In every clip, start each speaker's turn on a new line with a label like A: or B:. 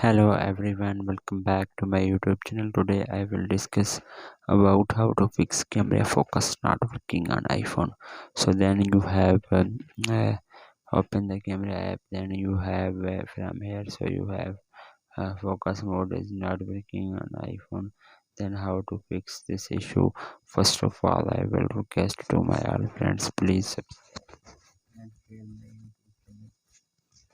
A: Hello everyone, welcome back to my YouTube channel. Today I will discuss about how to fix camera focus not working on iPhone. So then you have open the camera app, then you have from here, so you have focus mode is not working on iPhone. Then how to fix this issue? First of all, I will request to my all friends, please subscribe and share my YouTube channel.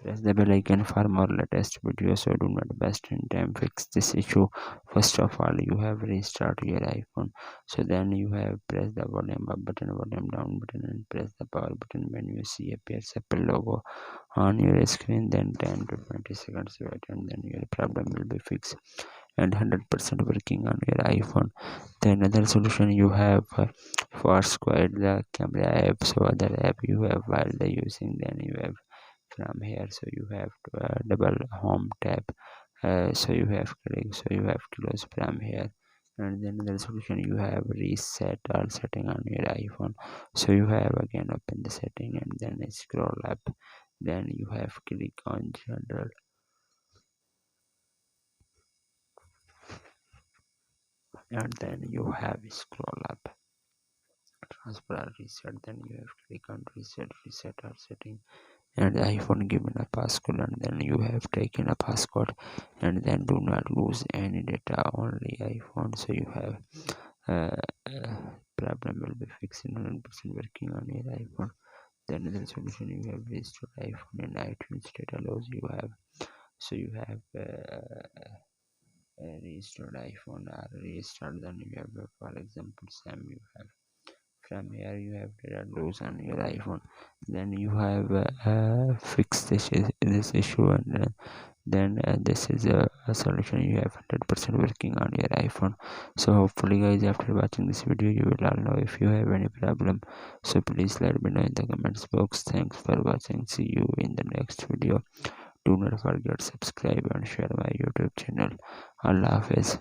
A: Press the bell icon for more latest videos so do not waste in time fix this issue. First of all, you have restart your iPhone. So then you have press the volume up button, volume down button, and press the power button. When you see appears Apple logo on your screen, then 10 to 20 seconds wait and then your problem will be fixed and 100% working on your iPhone. The another solution you have for square the camera app. So other app you have while the using, then you have from here, so you have to double home tab, so you have click, so you have close from here. And then the solution you have reset all setting on your iPhone, so you have again open the setting and then scroll up, then you have click on general and then you have scroll up transfer or reset, then you have click on reset or setting, and the iPhone given a passcode and then you have taken a passcode, and then do not lose any data, only iPhone, so you have problem will be fixed in 100% working on your iPhone. Then the solution you have restored iPhone and iTunes data loss you have, so you have restored iPhone or restart, then you have for example Sam you have from here you have data loss on your iPhone, then you have fixed this issue, and then this is a solution you have 100% working on your iPhone. So hopefully guys, after watching this video you will all know if you have any problem, so please let me know in the comments box. Thanks for watching, see you in the next video. Do not forget subscribe and share my YouTube channel. Allah Hafiz.